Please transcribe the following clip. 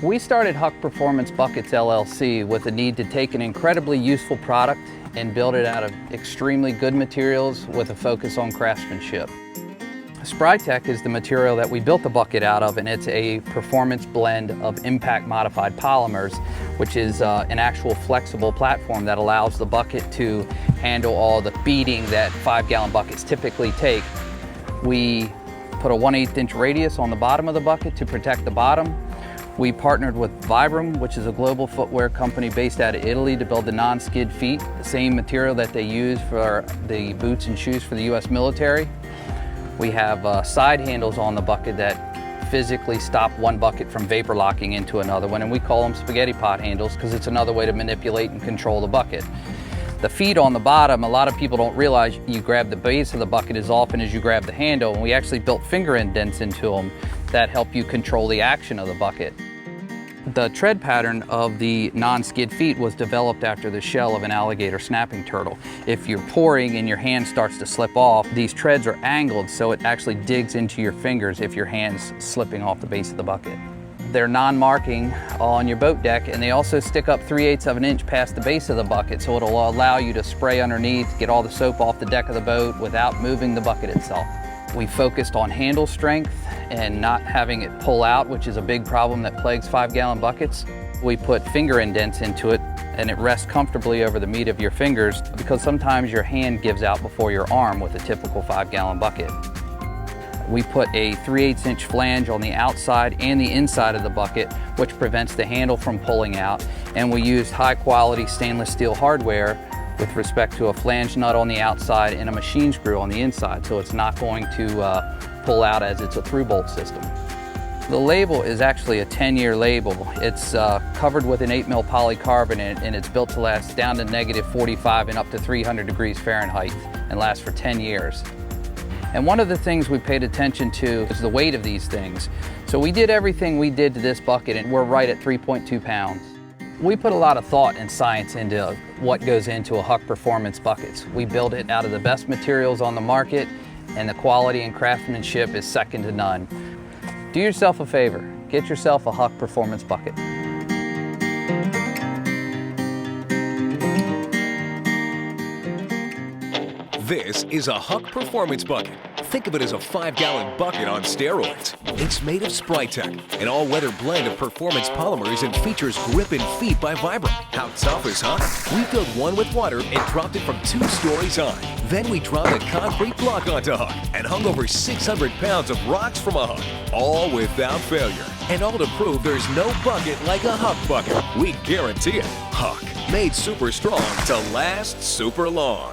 We started Huck Performance Buckets LLC with a need to take an incredibly useful product and build it out of extremely good materials with a focus on craftsmanship. Sprytech is the material that we built the bucket out of, and it's a performance blend of impact modified polymers, which is an actual flexible platform that allows the bucket to handle all the beating that 5-gallon buckets typically take. We put a 1/8 inch radius on the bottom of the bucket to protect the bottom. We partnered with Vibram, which is a global footwear company based out of Italy, to build the non-skid feet, the same material that they use for the boots and shoes for the US military. We have side handles on the bucket that physically stop one bucket from vapor locking into another one, and we call them spaghetti pot handles because it's another way to manipulate and control the bucket. The feet on the bottom, a lot of people don't realize you grab the base of the bucket as often as you grab the handle, and we actually built finger indents into them that help you control the action of the bucket. The tread pattern of the non-skid feet was developed after the shell of an alligator snapping turtle. If you're pouring and your hand starts to slip off, these treads are angled so it actually digs into your fingers if your hand's slipping off the base of the bucket. They're non-marking on your boat deck, and they also stick up 3/8 of an inch past the base of the bucket, so it'll allow you to spray underneath, get all the soap off the deck of the boat without moving the bucket itself. We focused on handle strength and not having it pull out, which is a big problem that plagues 5-gallon buckets. We put finger indents into it, and it rests comfortably over the meat of your fingers, because sometimes your hand gives out before your arm with a typical 5-gallon bucket. We put a 3/8 inch flange on the outside and the inside of the bucket, which prevents the handle from pulling out, and we used high quality stainless steel hardware with respect to a flange nut on the outside and a machine screw on the inside, so it's not going to pull out as it's a through bolt system. The label is actually a 10-year label. It's covered with an 8mm polycarbonate, and it's built to last down to -45 and up to 300 degrees Fahrenheit and lasts for 10 years. And one of the things we paid attention to is the weight of these things. So we did everything we did to this bucket, and we're right at 3.2 pounds. We put a lot of thought and science into what goes into a Huck Performance buckets. We build it out of the best materials on the market, and the quality and craftsmanship is second to none. Do yourself a favor, get yourself a Huck Performance bucket. This is a Huck Performance bucket. Think of it as a 5-gallon bucket on steroids. It's made of Sprytech, an all-weather blend of performance polymers, and features grip and feet by Vibram. How tough is Huck? We filled one with water and dropped it from 2 stories high. Then we dropped a concrete block onto Huck and hung over 600 pounds of rocks from a Huck, all without failure. And all to prove there's no bucket like a Huck bucket. We guarantee it. Huck, made super strong to last super long.